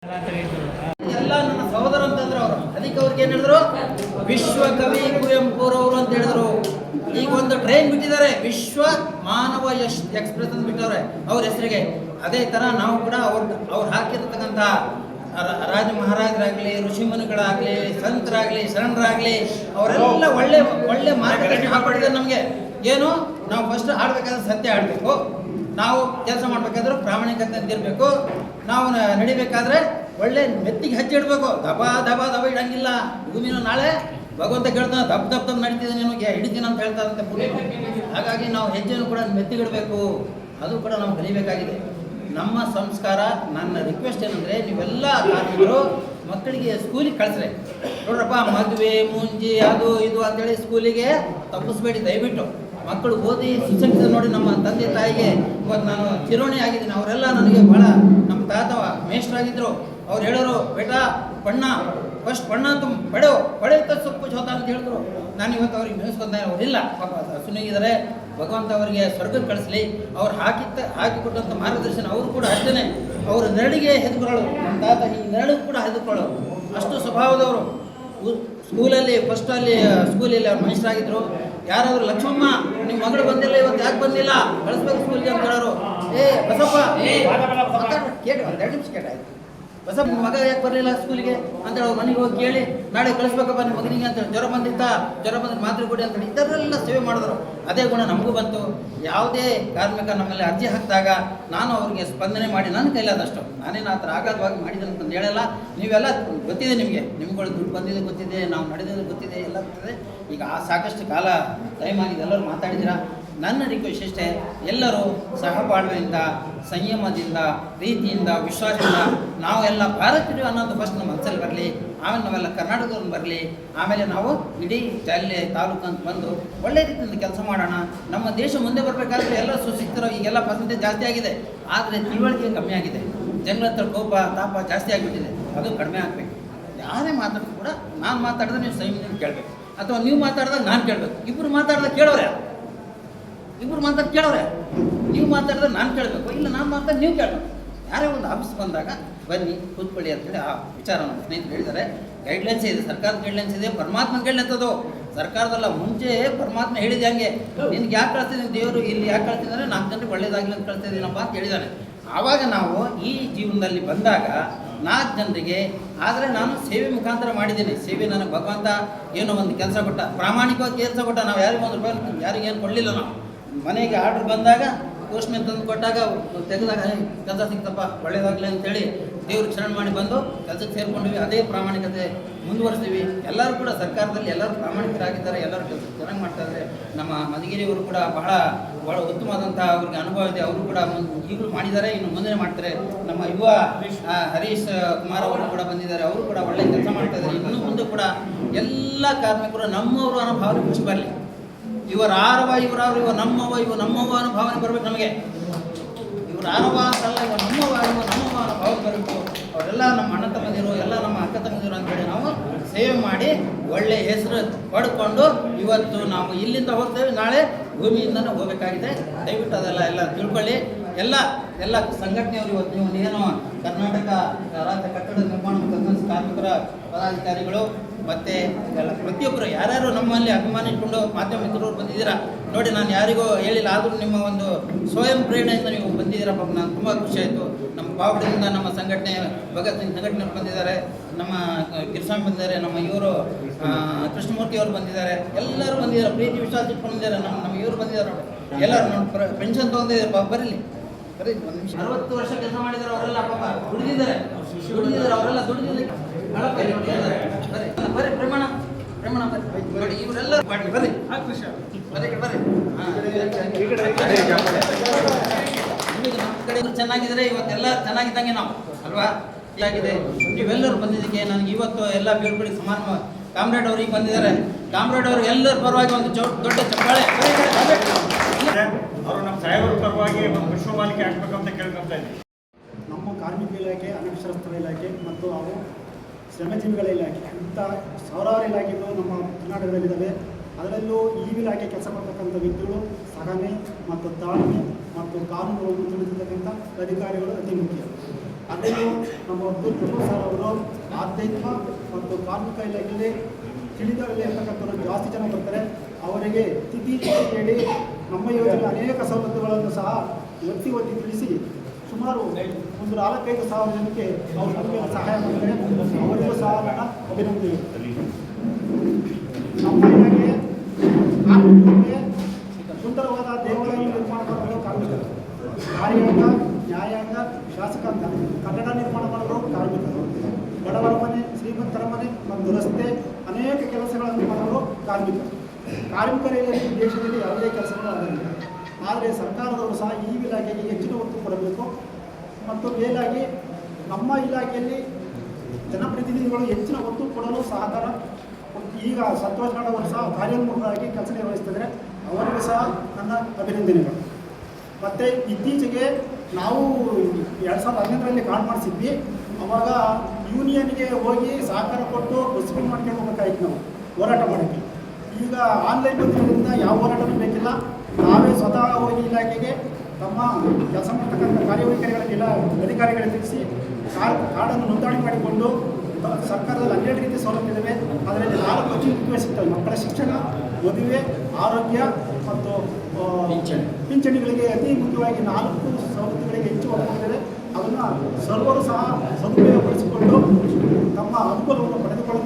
ಎಲ್ಲ ನನ್ನ ಸಹೋದರ ಅಂತಂದ್ರು ಅವರು. ಅದಕ್ಕೆ ಅವ್ರಿಗೆ ಏನ್ ಹೇಳಿದ್ರು, ವಿಶ್ವ ಕವಿ ಕುವೆಂಪುರವರು ಅಂತ ಹೇಳಿದ್ರು. ಈಗ ಒಂದು ಟ್ರೈನ್ ಬಿಟ್ಟಿದ್ದಾರೆ, ವಿಶ್ವ ಮಾನವ ಎಕ್ಸ್ಪ್ರೆಸ್ ಅಂತ ಬಿಟ್ಟವ್ರೆ ಅವ್ರ ಹೆಸರಿಗೆ. ಅದೇ ತರ ನಾವು ಕೂಡ ಅವ್ರು ಹಾಕಿರ್ತಕ್ಕಂಥ ರಾಜ ಮಹಾರಾಜರಾಗ್ಲಿ, ಋಷಿಮುನಿಗಳಾಗ್ಲಿ, ಸಂತರಾಗ್ಲಿ, ಶರಣರಾಗ್ಲಿ, ಅವರೆಲ್ಲ ಒಳ್ಳೆ ಮಾರ್ಗದರ್ಶನ ಹಾಕೊಂಡಿದ್ದಾರೆ ನಮಗೆ. ಏನು, ನಾವು ಫಸ್ಟ್ ಆಡ್ಬೇಕಾದ್ರೆ ಸತ್ಯ ಆಡಬೇಕು, ನಾವು ಕೆಲಸ ಮಾಡ್ಬೇಕಾದ್ರೆ ಪ್ರಾಮಾಣಿಕತೆ ಅಂತ ಇರಬೇಕು, ನಾವು ನಡಿಬೇಕಾದ್ರೆ ಒಳ್ಳೆ ಮೆತ್ತಿಗೆ ಹೆಜ್ಜೆ ಇಡಬೇಕು, ದಬ ದಬ ದಬ ಇಡಂಗಿಲ್ಲ. ಭೂಮಿನ ನಾಳೆ ಭಗವಂತ ಕೇಳ್ತಾನೆ, ದಬ್ ನಡೀತಿದೆ ನಿಮಗೆ ಹಿಡಿತೀನಿ ಅಂತ ಹೇಳ್ತಾರಂತೆ ಪುರಿ. ಹಾಗಾಗಿ ನಾವು ಹೆಜ್ಜೆಯನ್ನು ಕೂಡ ಮೆತ್ತಿಗಿಡಬೇಕು, ಅದು ಕೂಡ ನಾವು ಕಲಿಬೇಕಾಗಿದೆ. ನಮ್ಮ ಸಂಸ್ಕಾರ. ನನ್ನ ರಿಕ್ವೆಸ್ಟ್ ಏನಂದರೆ, ನೀವೆಲ್ಲ ಕಾರ್ಮಿಕರು ಮಕ್ಕಳಿಗೆ ಸ್ಕೂಲಿಗೆ ಕಳಿಸ್ರೆ. ನೋಡ್ರಪ್ಪ, ಮದುವೆ ಮುಂಜಿ ಅದು ಇದು ಅಂತೇಳಿ ಸ್ಕೂಲಿಗೆ ತಪ್ಪಿಸ್ಬೇಡಿ ದಯವಿಟ್ಟು. ಮಕ್ಕಳು ಓದಿ ಸುಸಂಖ್ಯತೆ ನೋಡಿ. ನಮ್ಮ ತಂದೆ ತಾಯಿಗೆ ಇವತ್ತು ನಾನು ಚಿರೋಣಿ ಆಗಿದ್ದೀನಿ. ಅವರೆಲ್ಲ ನನಗೆ ಭಾಳ, ನಮ್ಮ ತಾತ ಮೇಷ್ಟ್ರಾಗಿದ್ದರು. ಅವ್ರು ಹೇಳೋರು, ಬೇಟಾ ಬಣ್ಣ ಫಸ್ಟ್ ಬಣ್ಣ ಅಂತ ಪಡೆಯೋ ಪಡೆಯುತ್ತ ಸೊಪ್ಪು ಚೋತ ಅಂತ ಹೇಳಿದ್ರು. ನಾನು ಇವತ್ತು ಅವ್ರಿಗೆ ನೆನೆಸ್ಕೊಂಡ. ಅವರಿಲ್ಲ ಪಾಪ ಸುನಿಗಿದ್ದಾರೆ, ಭಗವಂತ ಅವರಿಗೆ ಸ್ವರ್ಗಕ್ಕೆ ಕಳಿಸ್ಲಿ. ಅವ್ರು ಹಾಕಿಕೊಟ್ಟಂಥ ಮಾರ್ಗದರ್ಶನ ಅವರು ಕೂಡ ಅಷ್ಟೇ. ಅವ್ರ ನೆರಳಿಗೆ ಹೆದ್ಕೊಳ್ಳೋರು. ನಮ್ಮ ತಾತ ಈ ನೆರಳಿಗೆ ಕೂಡ ಹೆದ್ಕೊಳ್ಳೋರು, ಅಷ್ಟು ಸ್ವಭಾವದವರು. ಸ್ಕೂಲಲ್ಲಿ ಸ್ಕೂಲಲ್ಲಿ ಅವ್ರು ಮನುಷ್ಯರಾಗಿದ್ದರು. ಯಾರಾದರೂ ಲಕ್ಷ್ಮಮ್ಮ ನಿಮ್ಮ ಮಗಳು ಬಂದಿಲ್ಲ ಇವತ್ತು, ಯಾಕೆ ಬಂದಿಲ್ಲ, ಕಳಿಸ್ಬೇಕು ಸ್ಕೂಲ್ಗೆ ಅಂತ ಹೇಳೋರು. ಬಸಪ್ಪ ಕೇಳಿ ಒಂದು 2 ನಿಮಿಷ ಕೇಟಾಯ್ತು. ಬಸಪ್ಪ ನಿಮ್ಮ ಮಗ ಯಾಕೆ ಬರಲಿಲ್ಲ ಸ್ಕೂಲಿಗೆ ಅಂತೇಳಿ ಅವ್ರ ಮನೆಗೆ ಹೋಗಿ ಕೇಳಿ, ನಾಳೆ ಕಳಿಸ್ಬೇಕಪ್ಪ ನಿಮ್ಮ ಮಗನಿಗೆ ಅಂತೇಳಿ. ಜ್ವರ ಬಂದ್ರೆ ಮಾತ್ರೆ ಕೊಡಿ ಅಂತೇಳಿ ಇದರೆಲ್ಲ ಸೇವೆ ಮಾಡಿದ್ರು. ಅದೇ ಗುಣ ನಮಗೂ ಬಂತು. ಯಾವುದೇ ಕಾರ್ಮಿಕ ನಮ್ಮಲ್ಲಿ ಅರ್ಜಿ ಹಾಕಿದಾಗ ನಾನು ಅವ್ರಿಗೆ ಸ್ಪಂದನೆ ಮಾಡಿ ನನ್ನ ಕೈಲಾದಷ್ಟು, ನಾನೇನು ಆ ಥರ ಆಘಾತವಾಗಿ ಮಾಡಿದ್ದೀನಿ ಅಂತಂದು ಹೇಳಲ್ಲ. ನೀವೆಲ್ಲ ಗೊತ್ತಿದೆ, ನಿಮ್ಗಳು ದುಡ್ಡು ಬಂದಿದೆ ಗೊತ್ತಿದೆ, ನಾವು ನಡೆದಿದ್ದು ಗೊತ್ತಿದೆ, ಎಲ್ಲ ಗೊತ್ತಿದೆ. ಈಗ ಸಾಕಷ್ಟು ಕಾಲ ಟೈಮ್ ಆಗಿದೆ, ಎಲ್ಲರೂ ಮಾತಾಡಿದ್ದೀರಾ. ನನ್ನ ರಿಕ್ವೆಸ್ಟ್ ಇಷ್ಟೇ, ಎಲ್ಲರೂ ಸಹಬಾಳ್ವೆಯಿಂದ, ಸಂಯಮದಿಂದ, ಪ್ರೀತಿಯಿಂದ, ವಿಶ್ವಾಸದಿಂದ ನಾವೆಲ್ಲ ಭಾರತೀಯರು ಅನ್ನೋದು ಫಸ್ಟ್ ನಮ್ಮ ಮನಸ್ಸಲ್ಲಿ ಬರಲಿ. ಆಮೇಲೆ ನಾವೆಲ್ಲ ಕರ್ನಾಟಕದವ್ರನ್ನ ಬರಲಿ. ಆಮೇಲೆ ನಾವು ಇಡೀ ಜಿಲ್ಲೆ ತಾಲೂಕು ಅಂತ ಬಂದು ಒಳ್ಳೆ ರೀತಿಯಿಂದ ಕೆಲಸ ಮಾಡೋಣ. ನಮ್ಮ ದೇಶ ಮುಂದೆ ಬರಬೇಕಾದ್ರೆ ಎಲ್ಲ ಸುಶಿಕ್ಷಿತರು. ಈಗೆಲ್ಲ ಪರ್ಸೆಂಟೇಜ್ ಜಾಸ್ತಿ ಆಗಿದೆ, ಆದರೆ ತಿಳುವಳಿಕೆ ಕಮ್ಮಿ ಆಗಿದೆ. ಜನರ ಹತ್ರ ಕೋಪ ತಾಪ ಜಾಸ್ತಿ ಆಗಿಬಿಟ್ಟಿದೆ. ಅದು ಕಡಿಮೆ ಆಗಬೇಕು. ಯಾರೇ ಮಾತಾಡಿದ್ರು ಕೂಡ ನಾನು ಮಾತಾಡಿದ್ರೆ ನೀವು ಸಂಯಮದಿಂದ ಕೇಳಬೇಕು, ಅಥವಾ ನೀವು ಮಾತಾಡಿದಾಗ ನಾನು ಕೇಳಬೇಕು. ಇಬ್ಬರು ಮಾತಾಡಿದಾಗ ಕೇಳೋರೆ, ನೀವು ಮಾತಾಡಿದ್ರೆ ನಾನು ಕೇಳಬೇಕು, ಇಲ್ಲ ನಾನು ಮಾತಾಡಿ ನೀವು ಕೇಳಬೇಕು. ಯಾರೇ ಒಂದು ಆಫೀಸ್ ಬಂದಾಗ ಬನ್ನಿ ಕೂತ್ಕೊಳ್ಳಿ ಅಂತೇಳಿ ಆ ವಿಚಾರ ನಮ್ಮ ಸ್ನೇಹಿತರು ಹೇಳಿದ್ದಾರೆ. ಗೈಡ್ಲೈನ್ಸ್ ಇದೆ, ಸರ್ಕಾರದ ಗೈಡ್ಲೈನ್ಸ್ ಇದೆ, ಪರಮಾತ್ಮನ ಗೈಡ್ಲೈನ್ಸ್ ಅದು ಸರ್ಕಾರದಲ್ಲ. ಮುಂಚೆ ಪರಮಾತ್ಮ ಹೇಳಿದೆ ಹಂಗೆ, ನಿನ್ಗೆ ಯಾಕೆ ಕಳ್ತಿದ್ದೀನಿ ದೇವರು, ಇಲ್ಲಿ ಯಾಕೆ ಕಳ್ತಿದ್ದಾರೆ, 4 ಜನರಿಗೆ ಒಳ್ಳೇದಾಗಲಿ ಅಂತ ಕಳ್ತಿದ್ದೀನಪ್ಪ ಅಂತ ಹೇಳಿದ್ದಾನೆ. ಆವಾಗ ನಾವು ಈ ಜೀವನದಲ್ಲಿ ಬಂದಾಗ 4 ಜನರಿಗೆ, ಆದರೆ ನಾನು ಸೇವೆ ಮುಖಾಂತರ ಮಾಡಿದ್ದೀನಿ. ಸೇವೆ ನನಗೆ ಭಗವಂತ ಏನೋ ಒಂದು ಕೆಲಸ ಕೊಟ್ಟ, ಪ್ರಾಮಾಣಿಕವಾಗಿ ಕೆಲಸ ಕೊಟ್ಟ. ನಾವು ಯಾರಿಗೂ 1 ರೂಪಾಯಿ ಯಾರಿಗೇನು ಕೊಡಲಿಲ್ಲ. ನಾವು ಮನೆಗೆ ಆರ್ಡ್ರ್ ಬಂದಾಗ ಪೋಸ್ಟ್ಮೆನ್ ತಂದು ಕೊಟ್ಟಾಗ ತೆಗೆದಾಗ ಕೆಲಸ ಸಿಕ್ತಪ್ಪ ಒಳ್ಳೇದಾಗಲಿ ಅಂತೇಳಿ ದೇವ್ರಿಗೆ ಶರಣ ಮಾಡಿ ಬಂದು ಕೆಲಸಕ್ಕೆ ಸೇರ್ಕೊಂಡಿವಿ. ಅದೇ ಪ್ರಾಮಾಣಿಕತೆ ಮುಂದುವರಿಸ್ತೀವಿ. ಎಲ್ಲರೂ ಕೂಡ ಸರ್ಕಾರದಲ್ಲಿ ಎಲ್ಲರೂ ಪ್ರಾಮಾಣಿಕರಾಗಿದ್ದಾರೆ, ಎಲ್ಲರೂ ಕೆಲಸ ಚೆನ್ನಾಗಿ ಮಾಡ್ತಾಯಿದ್ದಾರೆ. ನಮ್ಮ ಮಧುಗಿರಿಯವರು ಕೂಡ ಬಹಳ ಉತ್ತಮವಾದಂಥ ಅವ್ರಿಗೆ ಅನುಭವ ಇದೆ. ಅವರು ಕೂಡ ಈಗಲೂ ಮಾಡಿದ್ದಾರೆ, ಇನ್ನು ಮುಂದೆ ಮಾಡ್ತಾರೆ. ನಮ್ಮ ಯುವ ಹರೀಶ್ ಕುಮಾರ್ ಅವರು ಕೂಡ ಬಂದಿದ್ದಾರೆ, ಅವರು ಕೂಡ ಒಳ್ಳೆ ಕೆಲಸ ಮಾಡ್ತಾಯಿದ್ದಾರೆ. ಇನ್ನೂ ಮುಂದೆ ಕೂಡ ಎಲ್ಲ ಕಾರ್ಮಿಕರು ನಮ್ಮವರು ಅನ್ನೋ ಭಾವನೆ ಖುಷಿ ಬರಲಿ. ಇವರಾರವ ಇವರಾರು, ಇವ ನಮ್ಮವ ಅನ್ನೋ ಭಾವನೆ ಬರಬೇಕು ನಮಗೆ. ಇವರು ಆರವ ಅಂತಲ್ಲ, ಇವ ನಮ್ಮವ ಅನ್ನೋ ಭಾವನೆ ಬರಬೇಕು. ಅವರೆಲ್ಲ ನಮ್ಮ ಅಣ್ಣ ತಮ್ಮದಿರು, ಎಲ್ಲ ನಮ್ಮ ಅಕ್ಕ ತಮ್ಮದಿರು ಅಂತೇಳಿ ನಾವು ಸೇವೆ ಮಾಡಿ ಒಳ್ಳೆ ಹೆಸರು ಪಡ್ಕೊಂಡು ಇವತ್ತು ನಾವು ಇಲ್ಲಿಂದ ಹೋಗ್ತೇವೆ, ನಾಳೆ ಭೂಮಿಯಿಂದನೇ ಹೋಗಬೇಕಾಗಿದೆ. ದಯವಿಟ್ಟು ಅದೆಲ್ಲ ಎಲ್ಲ ತಿಳ್ಕೊಳ್ಳಿ. ಎಲ್ಲ ಸಂಘಟನೆಯವರು ಇವತ್ತು ನೀವು ಏನು ಕರ್ನಾಟಕ ರಾಜ್ಯ ಕಟ್ಟಡ ನಿರ್ಮಾಣ ಮತ್ತು ಕಾರ್ಮಿಕರ ಪದಾಧಿಕಾರಿಗಳು ಮತ್ತು ಎಲ್ಲ ಪ್ರತಿಯೊಬ್ಬರು ಯಾರ್ಯಾರು ನಮ್ಮಲ್ಲಿ ಅಭಿಮಾನ ಇಟ್ಕೊಂಡು ಮಾಧ್ಯಮ ಮಿತ್ರರು ಬಂದಿದ್ದೀರಾ ನೋಡಿ. ನಾನು ಯಾರಿಗೂ ಹೇಳಿಲ್ಲ, ಆದರೂ ನಿಮ್ಮ ಒಂದು ಸ್ವಯಂ ಪ್ರೇರಣೆಯಿಂದ ನೀವು ಬಂದಿದ್ದೀರಾ. ಪಾಪ ನಾನು ತುಂಬ ಖುಷಿ ಆಯಿತು. ನಮ್ಮ ಬಾವಡಿಯಿಂದ ನಮ್ಮ ಸಂಘಟನೆ ಭಗತ್ ಸಿಂಗ್ ಸಂಘಟನೆಯವರು ಬಂದಿದ್ದಾರೆ, ನಮ್ಮ ಗಿರಿಸ್ವಾಮಿ ಬಂದಿದ್ದಾರೆ, ನಮ್ಮ ಇವರು ಕೃಷ್ಣಮೂರ್ತಿ ಅವರು ಬಂದಿದ್ದಾರೆ, ಎಲ್ಲರೂ ಬಂದಿದ್ದಾರೆ. ಪ್ರೀತಿ ವಿಶ್ವಾಸ ಇಟ್ಕೊಂಡು ಬಂದಿದ್ದಾರೆ. ನಮ್ಮ ಇವರು ಬಂದಿದ್ದಾರೆ, ಎಲ್ಲರೂ ನಮ್ಮ ಪೆನ್ಷನ್ ತೊಗೊಂಡಿದ್ದಾರೆ. ಪಾಪ ಬರಲಿ 60 ವರ್ಷ ಕೆಲಸ ಮಾಡಿದ್ದಾರೆ ಅವರೆಲ್ಲ. ಪಾಪ ದುಡಿದಿದ್ದಾರೆ, ಅವರೆಲ್ಲ ದುಡಿದಿದ್ದಾರೆ. ಬರ್ರಿ ಪ್ರಮಾಣ ಬರ್ರಿ, ಇವರೆಲ್ಲ ಬರ್ರಿ ನಮ್ಮ ಕಡೆ ಚೆನ್ನಾಗಿದ್ರೆ ಇವತ್ತೆಲ್ಲ ಚೆನ್ನಾಗಿದ್ದಂಗೆ ನಾವು ಅಲ್ವಾ. ಹೀಗಾಗಿದೆ. ನೀವೆಲ್ಲರೂ ಬಂದಿದ್ದಕ್ಕೆ ನನಗೆ ಇವತ್ತು ಎಲ್ಲ ಬೀಳ್ಕೊಡಿ ಸಮಾರಂಭ. ಕಾಮ್ರೇಡ್ ಅವ್ರಿಗೆ ಬಂದಿದ್ದಾರೆ. ಕಾಮ್ರೇಡ್ ಅವರು ಎಲ್ಲರ ಪರವಾಗಿ ಒಂದು ದೊಡ್ಡ ಚಪ್ಪಾಳೆ. ಅವರು ನಮ್ಮ ಸಾಹೇಬರ ಪರವಾಗಿ ಒಂದು ವಿಶ್ವಮಾಲಿಕೆ ಹಾಕ್ಬೇಕಂತ ಕೇಳ್ಕೊತಾ ಇದ್ದೀವಿ. ನಮ್ಮ ಕಾರ್ಮಿಕ ಇಲಾಖೆ, ಅನಕ್ಷರಸ್ಥರ ಇಲಾಖೆ ಮತ್ತು ಅವು ಶ್ರಮಜೀವಿಗಳ ಇಲಾಖೆ ಇಂಥ ಸಾವಿರಾರು ಇಲಾಖೆಗಳು ನಮ್ಮ ಕರ್ನಾಟಕದಲ್ಲಿದ್ದಾವೆ. ಅದರಲ್ಲೂ ಈ ಇಲಾಖೆ ಕೆಲಸ ಮಾಡ್ತಕ್ಕಂಥ ವ್ಯಕ್ತಿಗಳು ಸಹನೆ ಮತ್ತು ತಾಳ್ಮೆ ಮತ್ತು ಕಾನೂನುಗಳನ್ನು ತಿಳಿದಿರ್ತಕ್ಕಂಥ ಅಧಿಕಾರಿಗಳು ಅತಿ ಮುಖ್ಯ. ಅದನ್ನು ನಮ್ಮ ಅಬ್ದುಲ್ ಗಫೂರ್ ಸರ್ ಅವರು ಆಧ್ಯಾತ್ಮ ಮತ್ತು ಕಾರ್ಮಿಕ ಇಲಾಖೆಯಲ್ಲಿ ತಿಳಿದವರಲ್ಲಿ ಇರ್ತಕ್ಕಂಥವ್ರು ಜಾಸ್ತಿ ಜನ ಬರ್ತಾರೆ. ಅವರಿಗೆ ತಿಥಿ ಹೇಳಿ ನಮ್ಮ ಯೋಜನೆ ಅನೇಕ ಸವಲತ್ತುಗಳನ್ನು ಸಹ ಒತ್ತಿ ತಿಳಿಸಿ ಸುಮಾರು ಒಂದು 4-5 ಸಾವಿರ ಜನಕ್ಕೆ ಅವರು ನಮಗೆ ಸಹಾಯ ಮಾಡಿದ್ದಾರೆ. ಅವರಿಗೂ ಸಹ ನನ್ನ ಅಭಿನಂದನೆ. ನಮ್ಮ ಇಲಾಖೆ ಕಾರ್ಮಿಕರಿಗೆ ಸುಂದರವಾದ ದೇವಾಲಯ ನಿರ್ಮಾಣ ಮಾಡಲು ಕಾರ್ಮಿಕರು, ಕಾರ್ಯಾಂಗ, ನ್ಯಾಯಾಂಗ, ಶಾಸಕಾಂಗ, ಕಟ್ಟಡ ನಿರ್ಮಾಣ ಮಾಡಲು ಕಾರ್ಮಿಕರು, ಬಡವರ ಮನೆ, ಶ್ರೀಮಂತರ ಮನೆ ಮತ್ತು ರಸ್ತೆ ಅನೇಕ ಕೆಲಸಗಳನ್ನು ಮಾಡಲು ಕಾರ್ಮಿಕರು. ಕಾರ್ಮಿಕರಿಗೆ ದೇಶದಲ್ಲಿ ಯಾವುದೇ ಕೆಲಸಗಳು ಆಗಲಿಲ್ಲ. ಆದರೆ ಸರ್ಕಾರದವರು ಸಹ ಈ ಇಲಾಖೆಗೆ ಹೆಚ್ಚಿನ ಒತ್ತು ಕೊಡಬೇಕು. ಮತ್ತು ಮೇಲಾಗಿ ನಮ್ಮ ಇಲಾಖೆಯಲ್ಲಿ ಜನಪ್ರತಿನಿಧಿಗಳು ಹೆಚ್ಚಿನ ಒತ್ತು ಕೊಡಲು ಸಹಕಾರ. ಈಗ ಸಂತೋಷ್ ನಾಡ್ ಅವರು ಸಹ ಕಾರ್ಯೋನ್ಮುಖರಾಗಿ ಕೆಲಸ ನಿರ್ವಹಿಸ್ತಿದ್ದಾರೆ. ಅವರಿಗೂ ಸಹ ನನ್ನ ಅಭಿನಂದನೆಗಳು. ಮತ್ತು ಇತ್ತೀಚೆಗೆ ನಾವು 2011ರಲ್ಲಿ ಕಾರ್ಡ್ ಮಾಡಿಸಿದ್ವಿ. ಅವಾಗ ಯೂನಿಯನ್ಗೆ ಹೋಗಿ ಸಹಕಾರ ಕೊಟ್ಟು ಬಸ್ಸಿಂಗ್ ಮಾಡ್ಕೊಂಡು ಹೋಗ್ಬೇಕಾಯ್ತು ನಾವು ಹೋರಾಟ ಮಾಡೋಕ್ಕೆ. ಈಗ ಆನ್ಲೈನ್ ಬಂದಿರೋದ್ರಿಂದ ಯಾವ ಹೋರಾಟವೂ ಬೇಕಿಲ್ಲ. ನಾವೇ ಸ್ವತಃ ಹೋಗಿ ಇಲಾಖೆಗೆ ತಮ್ಮ ಕೆಲಸ ಮಾಡ್ತಕ್ಕಂಥ ಕಾರ್ಯವೈಖರಿಗಳ ಅಧಿಕಾರಿಗಳಿಗೆ ತಿಳಿಸಿ ಕಾರ್ಡನ್ನು ನೋಂದಣಿ ಮಾಡಿಕೊಂಡು ಸರ್ಕಾರದಲ್ಲಿ 12 ರೀತಿಯ ಸವಲತ್ತಿದ್ದಾವೆ. ಅದರಲ್ಲಿ 4 ಅತಿ ಮುಖ್ಯವಾಗಿ ಸಿಗ್ತವೆ. ಮಕ್ಕಳ ಶಿಕ್ಷಣ, ಮದುವೆ, ಆರೋಗ್ಯ ಮತ್ತು ಪಿಂಚಣಿಗಳಿಗೆ ಅತಿ ಮುಖ್ಯವಾಗಿ 4 ಸವಲತ್ತುಗಳಿಗೆ ಹೆಚ್ಚು ಒಳಗೊಂಡಿದೆ. ಅದನ್ನು ಸರ್ವರು ಸಹ ಸದುಪಯೋಗಪಡಿಸಿಕೊಂಡು ತಮ್ಮ ಅನುಕೂಲವನ್ನು ಪಡೆದುಕೊಳ್ಳ